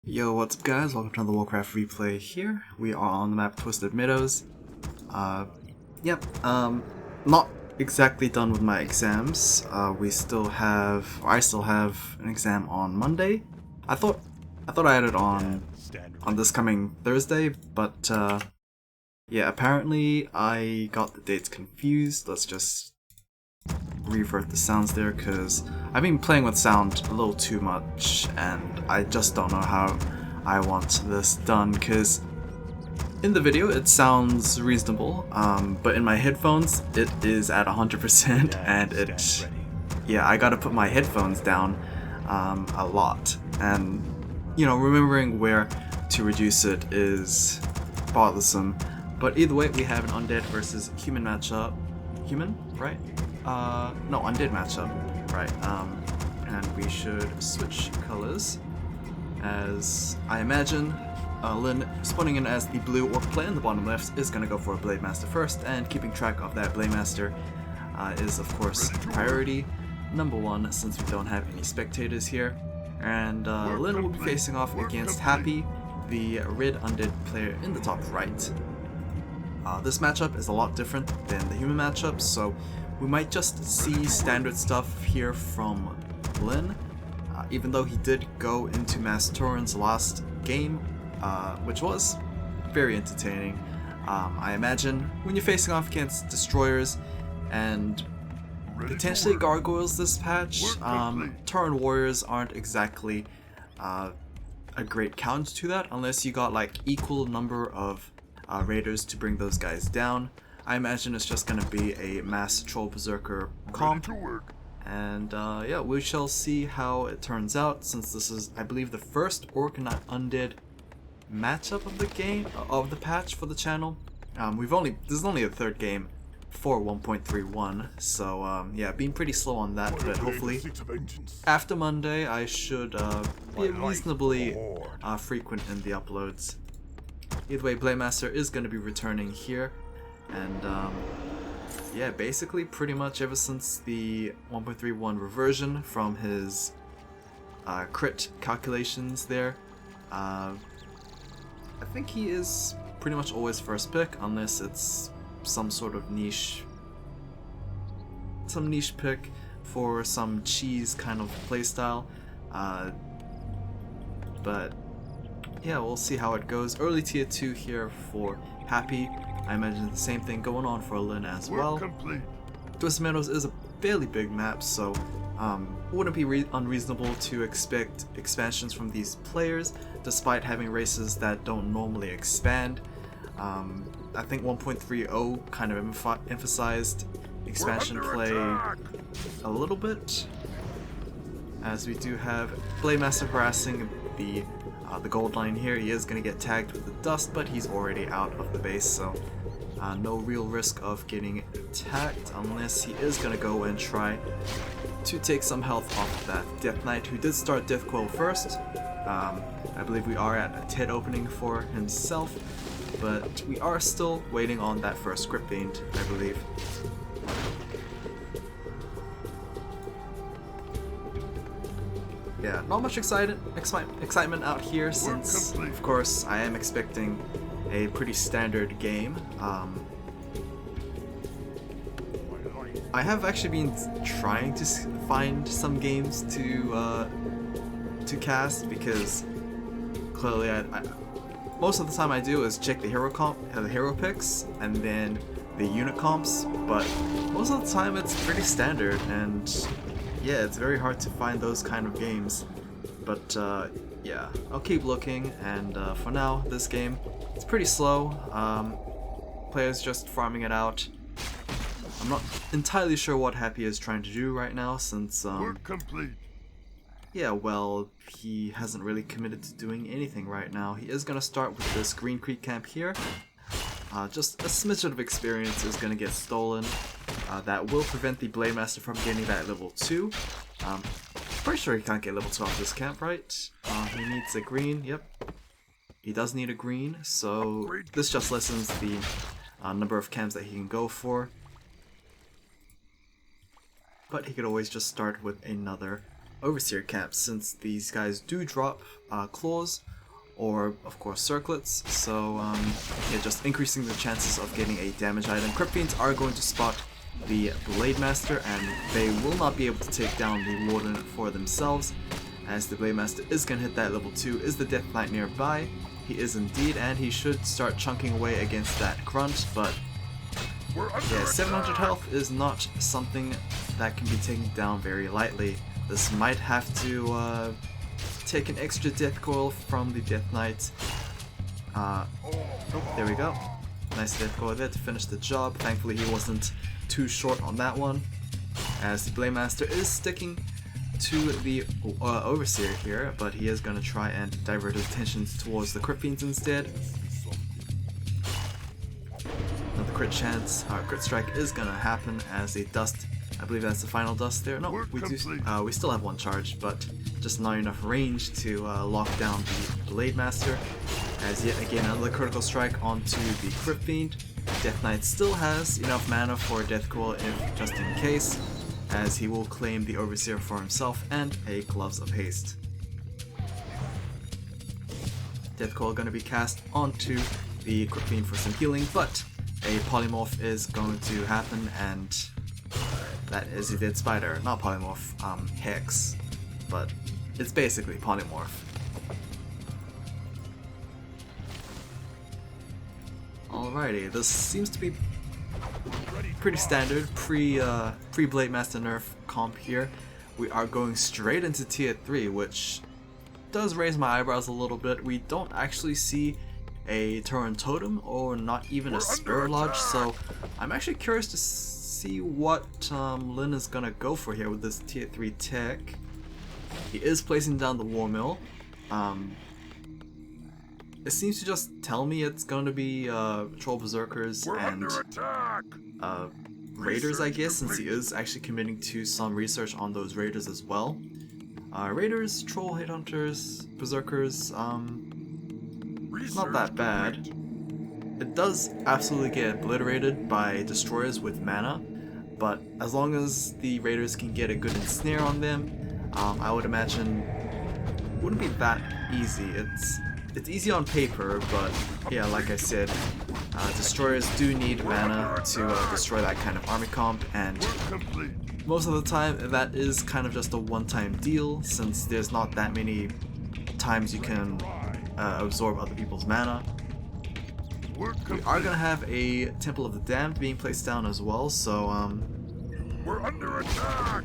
Yo, what's up guys? Welcome to the Warcraft replay here. We are on the map Twisted Meadows. Not exactly done with my exams. I still have an exam on Monday. I thought I had it on this coming Thursday, but yeah, apparently I got the dates confused. Let's just revert the sounds there because I've been playing with sound a little too much and I just don't know how I want this done, because in the video it sounds reasonable, but in my headphones it is at 100% and I gotta put my headphones down a lot, and you know, remembering where to reduce it is bothersome. But either way, we have an undead versus human matchup. Human, right? No, undead matchup, right? And we should switch colors, as I imagine Lynn spawning in as the blue orc player in the bottom left is going to go for a Blade Master first, and keeping track of that Blade Master is of course priority number one since we don't have any spectators here. And Lynn will be facing off against Happy, the red undead player in the top right. This matchup is a lot different than the human matchup, so we might just see standard stuff here from Lynn, even though he did go into Mass Torrens last game, which was very entertaining. I imagine when you're facing off against destroyers and potentially gargoyles this patch, Tauren warriors aren't exactly a great counter to that unless you got like equal number of raiders to bring those guys down. I imagine it's just gonna be a mass troll berserker comp, and yeah, we shall see how it turns out, since this is, I believe, the first orc and undead matchup of the game, of the patch for the channel. This is only the third game for 1.31, so yeah, being pretty slow on that, but hopefully after Monday I should be reasonably frequent in the uploads. Either way, Blademaster is going to be returning here, and yeah, basically pretty much ever since the 1.31 reversion from his crit calculations there, I think he is pretty much always first pick unless it's some sort of niche pick for some cheese kind of playstyle, but yeah, we'll see how it goes. Early tier 2 here for Happy. I imagine the same thing going on for Lynn as well. Twisted Meadows is a fairly big map, so wouldn't be unreasonable to expect expansions from these players, despite having races that don't normally expand. I think 1.30 kind of emphasized expansion play a little bit, as we do have Blademaster harassing the gold line here. He is going to get tagged with the dust, but he's already out of the base, so no real risk of getting attacked unless he is going to go and try to take some health off of that Death Knight, who did start Death Coil first. I believe we are at a TED opening for himself, but we are still waiting on that first Script Fiend, I believe. Yeah, not much excitement out here, since of course I am expecting a pretty standard game. I have actually been trying to find some games to cast, because clearly most of the time I do is check the hero picks and then the unit comps, but most of the time it's pretty standard, and yeah, it's very hard to find those kind of games. But yeah, I'll keep looking, and for now, this game, it's pretty slow. Players just farming it out. I'm not entirely sure what Happy is trying to do right now, since yeah, well, he hasn't really committed to doing anything right now. He is gonna start with this Green Creek camp here. Just a smidgen of experience is gonna get stolen. That will prevent the Blade Master from getting that level 2. Pretty sure he can't get level 2 off this camp, right? He needs a green, yep. He does need a green, so this just lessens the number of camps that he can go for. But he could always just start with another Overseer camp, since these guys do drop claws or of course circlets, so yeah, just increasing the chances of getting a damage item. Crypt Fiends are going to spot the Blade Master, and they will not be able to take down the Warden for themselves, as the Blade Master is going to hit that level 2. Is the Death Knight nearby? He is indeed, and he should start chunking away against that Grunt, but yeah, 700 health is not something that can be taken down very lightly. This might have to take an extra death coil from the Death Knight. Oh, there we go. Nice death coil there to finish the job. Thankfully he wasn't too short on that one, as the Blade Master is sticking to the Overseer here, but he is going to try and divert his attentions towards the Crypt Fiends instead. Another crit chance, crit strike is going to happen as a dust, I believe that's the final dust there. No, we still have one charge, but just not enough range to lock down the Blade Master, as yet again another critical strike onto the Crypt Fiend. Death Knight still has enough mana for a Death Coil if just in case, as he will claim the Overseer for himself and a Gloves of Haste. Death Coil going to be cast onto the Crypt Fiend for some healing, but a Polymorph is going to happen, and that is a Dead Spider. Not Polymorph, Hex, but it's basically Polymorph. Alrighty, this seems to be pretty standard pre-Blade Master nerf comp here. We are going straight into tier 3, which does raise my eyebrows a little bit. We don't actually see a Turan Totem or not even a Spirit Lodge, so I'm actually curious to see what Lin is gonna go for here with this tier 3 tech. He is placing down the War Mill. It seems to just tell me it's going to be Troll Berserkers and Raiders, I guess, since he is actually committing to some research on those Raiders as well. Raiders, Troll Headhunters, Berserkers, it's not that bad. It does absolutely get obliterated by Destroyers with mana, but as long as the Raiders can get a good ensnare on them, I would imagine it wouldn't be that easy. It's easy on paper, but yeah, like I said, Destroyers do need mana to destroy that kind of army comp, and most of the time that is kind of just a one-time deal, since there's not that many times you can absorb other people's mana. We are gonna have a Temple of the Damned being placed down as well, so We're under attack!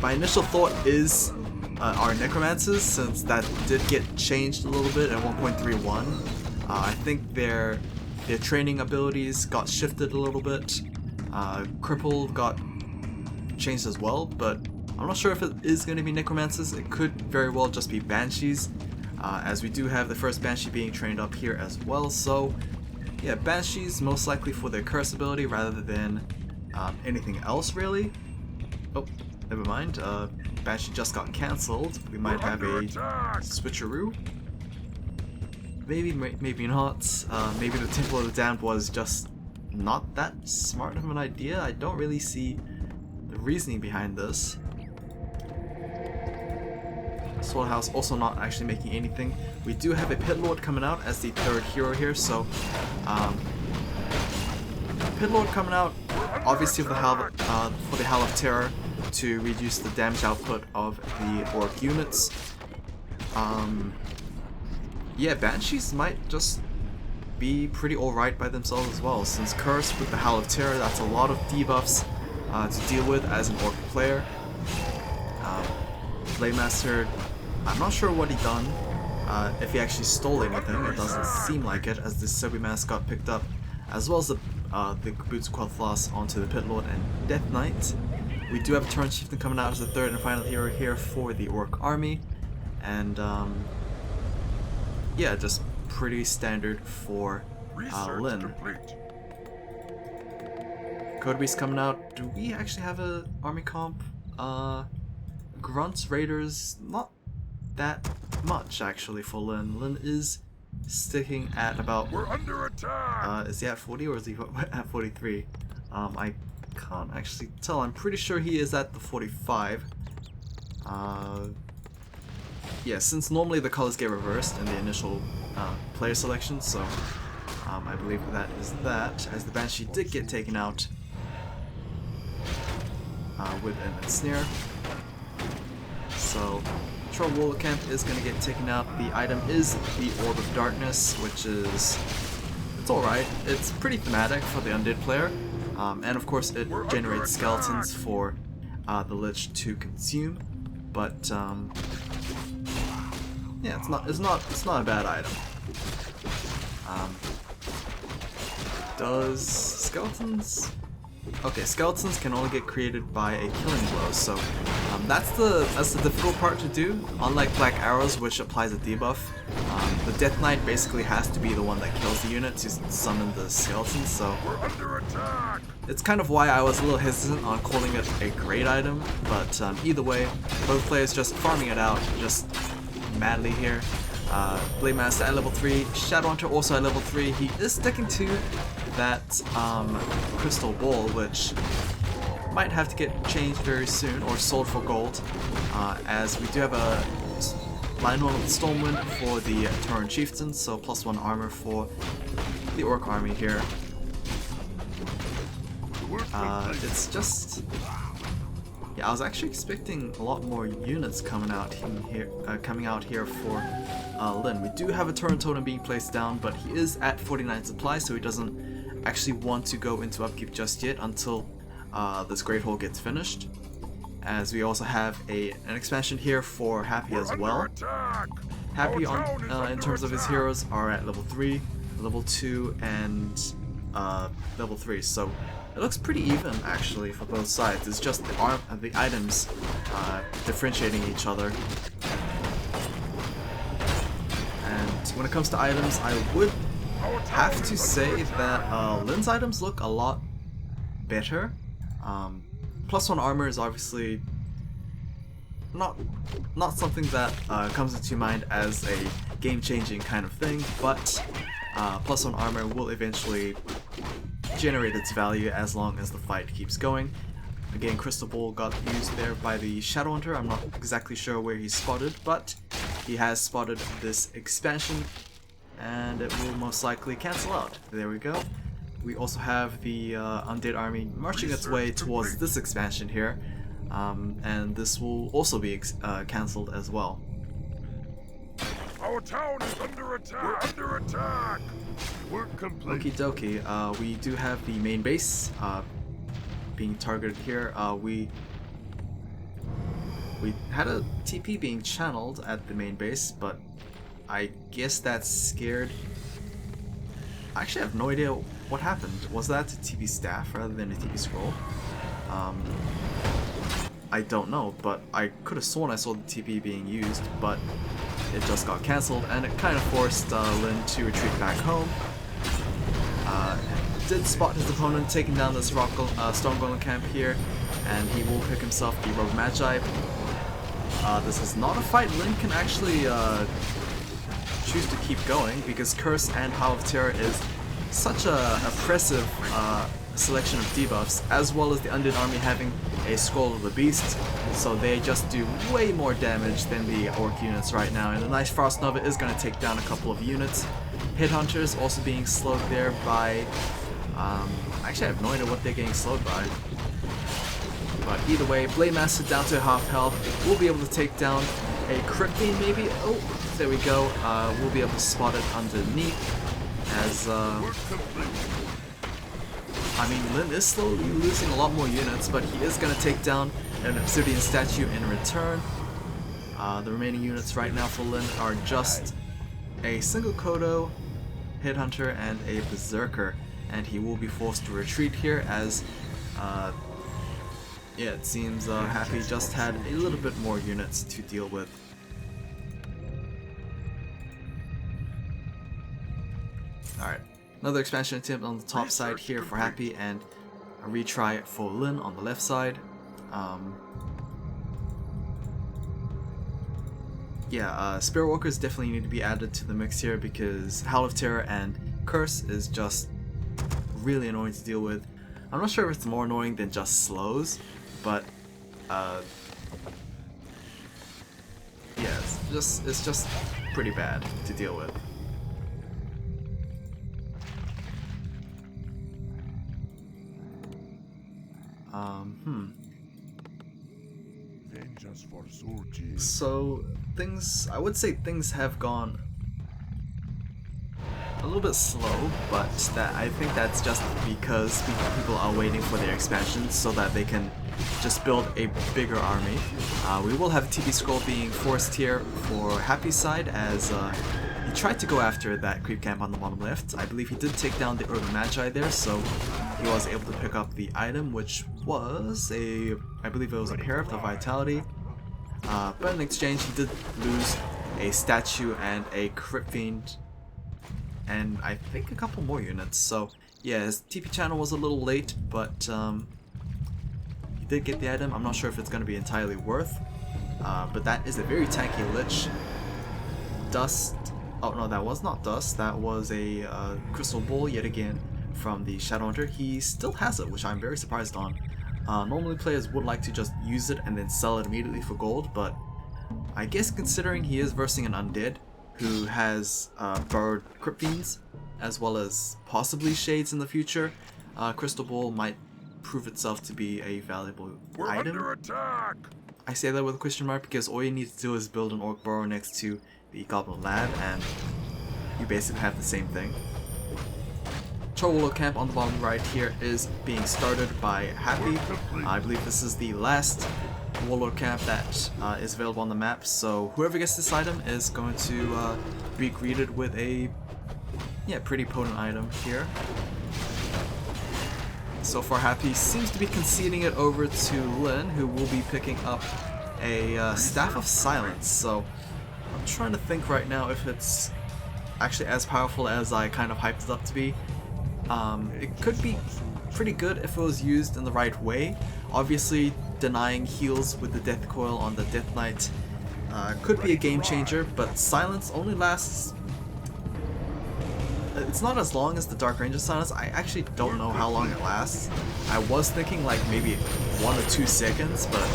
my initial thought is our Necromancers, since that did get changed a little bit at 1.31. I think their training abilities got shifted a little bit. Cripple got changed as well, but I'm not sure if it is going to be Necromancers. It could very well just be Banshees, as we do have the first Banshee being trained up here as well. So yeah, Banshees most likely for their curse ability rather than anything else really. Oh, never mind. Banshee just got cancelled. We might have a switcheroo. Maybe, maybe not. Maybe the Temple of the Damned was just not that smart of an idea. I don't really see the reasoning behind this. Sword House also not actually making anything. We do have a Pit Lord coming out as the third hero here, so Pit Lord coming out obviously for the Howl of Terror to reduce the damage output of the Orc units. Yeah, Banshees might just be pretty alright by themselves as well, since Curse with the Howl of Terror, that's a lot of debuffs to deal with as an Orc player. Blade Master, I'm not sure what he done, if he actually stole anything. It doesn't seem like it, as the Sobi Mask got picked up, as well as the Boots of Quel'Thas onto the Pit Lord and Death Knight. We do have a Turn Chieftain coming out as the third and final hero here for the Orc army, and yeah, just pretty standard for Lin. Code Beast coming out. Do we actually have a army comp? Grunts, Raiders, not that much actually for Lin. Lin is sticking at about. We're under attack. Is he at 40 or is he at 43? I can't actually tell. I'm pretty sure he is at the 45. Yeah, since normally the colors get reversed in the initial player selection, so I believe that is that, as the Banshee did get taken out with an ensnare. So Troll Roller Camp is going to get taken out. The item is the Orb of Darkness, which is, it's alright. It's pretty thematic for the undead player, and of course it generates skeletons for the Lich to consume. But yeah, it's not a bad item. Does skeletons? Okay, skeletons can only get created by a killing blow, so that's the difficult part to do. Unlike Black Arrows, which applies a debuff, the Death Knight basically has to be the one that kills the unit to summon the skeletons. So We're under attack. it's kind of why I was a little hesitant on calling it a great item. But either way, both players just farming it out just madly here. Blade Master at level 3, Shadowhunter also at level 3. He is sticking to that crystal ball, which might have to get changed very soon or sold for gold, as we do have a line one with Stormwind for the Tauren Chieftain, so +1 armor for the Orc army here. It's just, yeah, I was actually expecting a lot more units coming out here for Lyn. We do have a Tauren Totem being placed down, but he is at 49 supply, so he doesn't actually want to go into upkeep just yet until this Great Hole gets finished. As we also have an expansion here for Happy as well. Happy in terms of his heroes are at level 3, level 2, and level 3. So it looks pretty even actually for both sides. It's just the items differentiating each other. And when it comes to items, I would have to say that Lyn's items look a lot better. +1 armor is obviously not something that comes into mind as a game-changing kind of thing, but +1 armor will eventually generate its value as long as the fight keeps going. Again, Crystal Ball got used there by the Shadowhunter. I'm not exactly sure where he's spotted, but he has spotted this expansion, and it will most likely cancel out. There we go. We also have the Undead army marching its way towards this expansion here, and this will also be cancelled as well. Our town is under attack. We're under attack. Work complete. Okie dokie, we do have the main base being targeted here. We had a TP being channeled at the main base, but I guess that scared. I actually have no idea what happened. Was that a TP staff rather than a TP scroll? I don't know, but I could have sworn I saw the TP being used, but it just got cancelled, and it kind of forced Lyn to retreat back home. Did spot his opponent taking down this Stone Golem camp here, and he will pick himself the Rogue Magi. This is not a fight Lyn can actually choose to keep going, because Curse and Howl of Terror is such a oppressive selection of debuffs, as well as the Undead army having a Scroll of the Beast, so they just do way more damage than the Orc units right now, and the nice Frost Nova is going to take down a couple of units. Headhunters also being slowed there by, actually I have no idea what they're getting slowed by, but either way, Blade Master down to half health, we'll be able to take down a Crypt Fiend maybe. Oh, there we go. We'll be able to spot it underneath, as I mean, Lyn is slowly losing a lot more units, but he is going to take down an Obsidian Statue in return. The remaining units right now for Lyn are just a single Kodo, Headhunter, and a Berserker, and he will be forced to retreat here as, yeah, it seems Happy just had a little bit more units to deal with. Alright. Another expansion attempt on the top side here for Happy, and a retry for Lyn on the left side. Yeah, Spirit Walkers definitely need to be added to the mix here, because Howl of Terror and Curse is just really annoying to deal with. I'm not sure if it's more annoying than just slows, but it's just pretty bad to deal with. So I would say things have gone a little bit slow, but I think that's just because people are waiting for their expansions so that they can just build a bigger army. We will have TP Scroll being forced here for Happy's side, as he tried to go after that creep camp on the bottom left. I believe he did take down the Urban Magi there, so he was able to pick up the item, which was I believe it was a pair of the Vitality. But in exchange, he did lose a statue and a Crypt Fiend, and I think a couple more units. So yeah, his TP channel was a little late, but he did get the item. I'm not sure if it's going to be entirely worth, but that is a very tanky Lich. Dust. Oh no, that was not Dust. That was a Crystal Bull yet again from the Shadowhunter. He still has it, which I'm very surprised on. Normally players would like to just use it and then sell it immediately for gold, but I guess considering he is versing an undead who has burrowed Crypt Fiends as well as possibly Shades in the future, Crystal Bull might prove itself to be a valuable item. Under attack! I say that with a question mark because all you need to do is build an Orc Burrow next to the Goblin Lab and you basically have the same thing. Troll Warlord camp on the bottom right here is being started by Happy. I believe this is the last Warlord camp that is available on the map, so whoever gets this item is going to be greeted with a pretty potent item here. So far Happy seems to be conceding it over to Lin, who will be picking up a Staff of Silence. So I'm trying to think right now if it's actually as powerful as I kind of hyped it up to be. It could be pretty good if it was used in the right way. Obviously, denying heals with the Death Coil on the Death Knight could be a game changer, but Silence only lasts... It's not as long as the Dark Ranger Silence. I actually don't know how long it lasts. I was thinking like maybe 1 or 2 seconds, but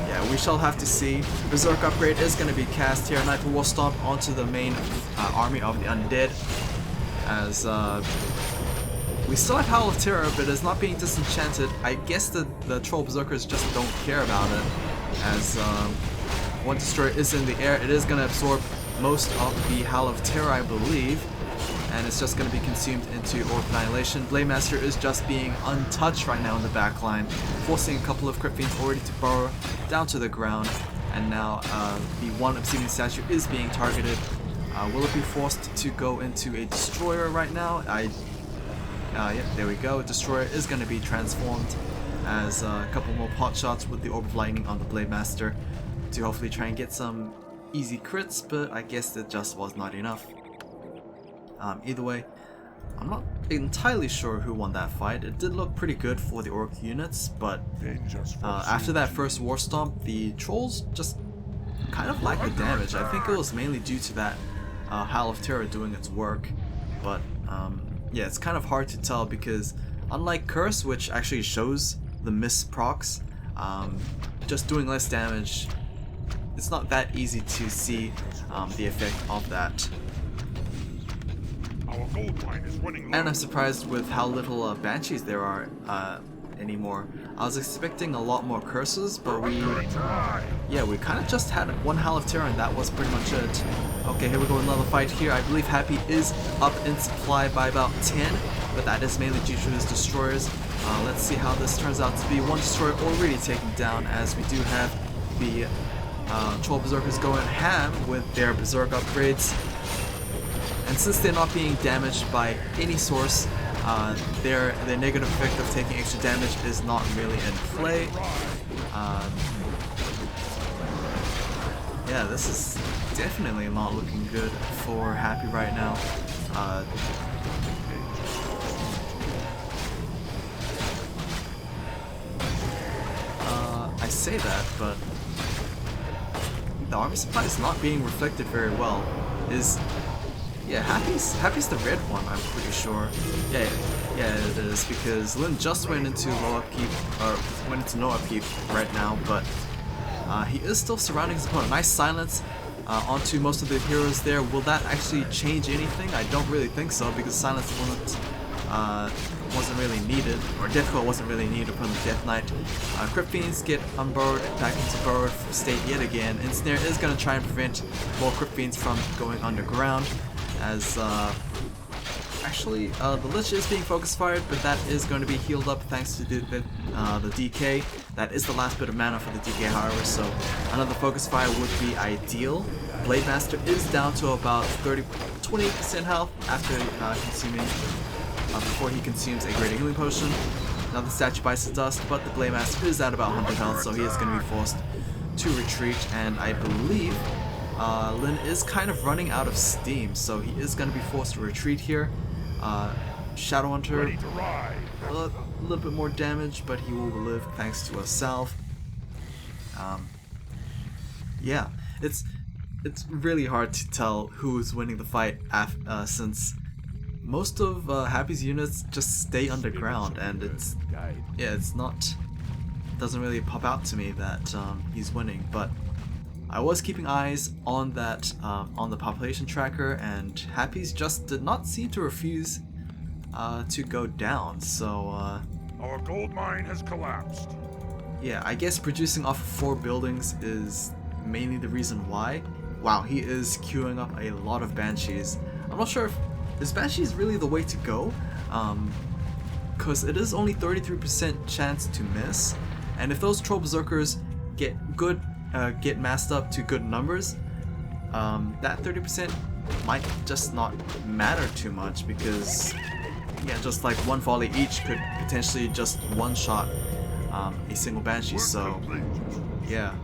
yeah, we shall have to see. Berserk upgrade is going to be cast here. Nightfall War Stomp onto the main army of the Undead, as we still have Howl of Terror, but it's not being disenchanted. I guess the Troll Berserkers just don't care about it, as one Destroyer is in the air. It is going to absorb most of the Howl of Terror, I believe, and it's just going to be consumed into Orb Annihilation. Blademaster is just being untouched right now in the backline, forcing a couple of Crypt Fiends already to burrow down to the ground, and now the one Obsidian Statue is being targeted. Will it be forced to go into a Destroyer right now? Yep, there we go. Destroyer is going to be transformed, as a couple more pot shots with the Orb of Lightning on the Blademaster to hopefully try and get some easy crits, but I guess it just was not enough. Either way, I'm not entirely sure who won that fight. It did look pretty good for the Orc units, but after that first War Stomp, the Trolls just kind of lacked the damage. I think it was mainly due to that Howl of Terror doing its work, but yeah, it's kind of hard to tell because unlike Curse, which actually shows the miss procs, just doing less damage, it's not that easy to see the effect of that. Our gold mine is running low. And I'm surprised with how little Banshees there are anymore. I was expecting a lot more curses, but we kind of just had one Howl of Terror and that was pretty much it. Okay, here we go, another fight here. I believe Happy is up in supply by about 10, but that is mainly due to his Destroyers. Let's see how this turns out to be. One Destroyer already taken down, as we do have the Troll Berserkers going ham with their Berserk upgrades. And since they're not being damaged by any source, their negative effect of taking extra damage is not really in play. Yeah, this is definitely not looking good for Happy right now. I say that, but the army supply is not being reflected very well. Yeah, Happy's the red one, I'm pretty sure. Yeah, it is, because Lin just went into low upkeep, or went into no upkeep right now, but he is still surrounding his opponent. Nice silence onto most of the heroes there. Will that actually change anything? I don't really think so, because silence wasn't really needed, or difficult wasn't really needed from the Death Knight. Crypt Fiends get unburrowed, back into burrowed state yet again. Ensnare is going to try and prevent more Crypt Fiends from going underground, as actually the Lich is being focus fired, but that is going to be healed up thanks to the DK. That is the last bit of mana for the DK, however, so another focus fire would be ideal. Blade Master is down to about 28% health after before he consumes a Greater Healing Potion. Now the statue bites the dust, but the Blade Master is at about 100 health, so he is going to be forced to retreat, and I believe Lin is kind of running out of steam, so he is going to be forced to retreat here. Shadowhunter, a little bit more damage, but he will live thanks to a salve. Yeah, it's really hard to tell who's winning the fight since most of Happy's units just stay underground, and doesn't really pop out to me that he's winning. But I was keeping eyes on that on the population tracker, and Happy's just did not seem to refuse to go down. So our gold mine has collapsed. Yeah, I guess producing off of 4 buildings is mainly the reason why. Wow, he is queuing up a lot of Banshees. I'm not sure if is Banshees really the way to go, because it is only 33% chance to miss, and if those Troll Berserkers get massed up to good numbers, that 30% might just not matter too much, because yeah, just like one volley each could potentially just one-shot a single Banshee. So yeah,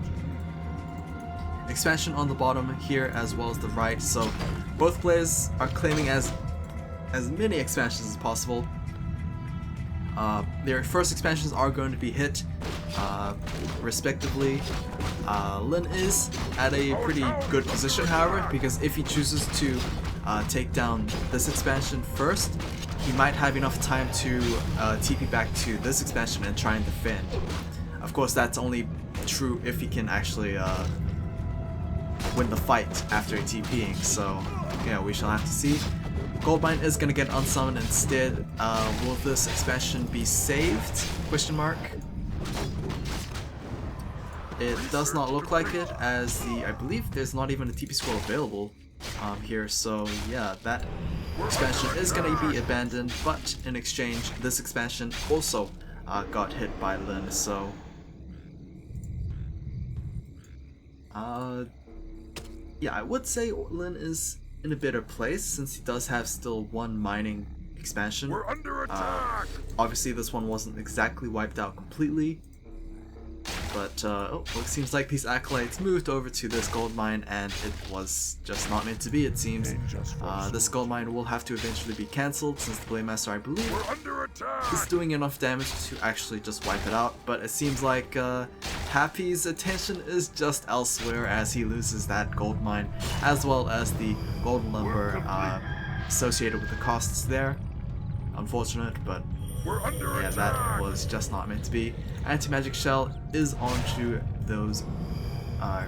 expansion on the bottom here as well as the right, so both players are claiming as many expansions as possible. Their first expansions are going to be hit respectively. Lin is at a pretty good position, however, because if he chooses to take down this expansion first, he might have enough time to TP back to this expansion and try and defend. Of course, that's only true if he can actually win the fight after TPing, so yeah, we shall have to see. Goldmine is going to get unsummoned instead. Will this expansion be saved? Question mark. It does not look like it, as I believe there's not even a TP scroll available here, so yeah, that expansion is going to be abandoned, but in exchange, this expansion also got hit by Lin, so yeah, I would say Lin is in a better place since he does have still one mining expansion. We're under attack. Obviously this one wasn't exactly wiped out completely, but it seems like these acolytes moved over to this gold mine, and it was just not meant to be, it seems. This gold mine will have to eventually be cancelled since the Blade Master, I believe, is doing enough damage to actually just wipe it out, but it seems like Happy's attention is just elsewhere as he loses that gold mine as well as the golden lumber associated with the costs there. Unfortunate, but yeah, that was just not meant to be. Anti-Magic Shell is onto those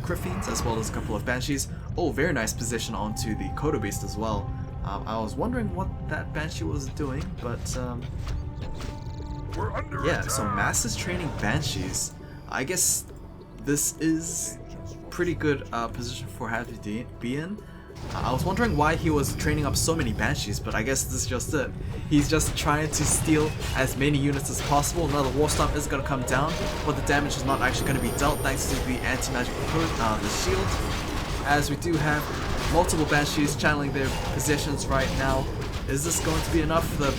Crypt Fiends as well as a couple of Banshees. Oh, very nice position onto the Kodo Beast as well. I was wondering what that Banshee was doing, but yeah, so Mass is training Banshees. I guess this is pretty good position for Happy to be in. I was wondering why he was training up so many Banshees, but I guess this is just it. He's just trying to steal as many units as possible. Another War Stomp is going to come down, but the damage is not actually going to be dealt thanks to the anti-magic the shield, as we do have multiple Banshees channeling their positions right now. Is this going to be enough for the...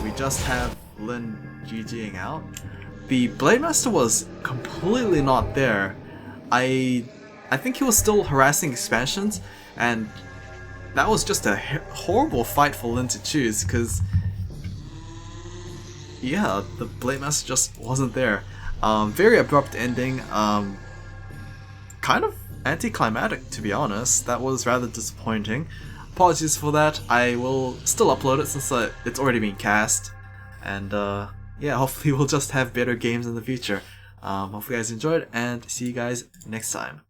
we just have Lin GGing out. The Blade Master was completely not there. I think he was still harassing expansions, and that was just a horrible fight for Lin to choose, because yeah, the Blade Master just wasn't there. Very abrupt ending, kind of anticlimactic, to be honest. That was rather disappointing. Apologies for that. I will still upload it since it's already been cast, and yeah, hopefully we'll just have better games in the future. Hope you guys enjoyed, and see you guys next time.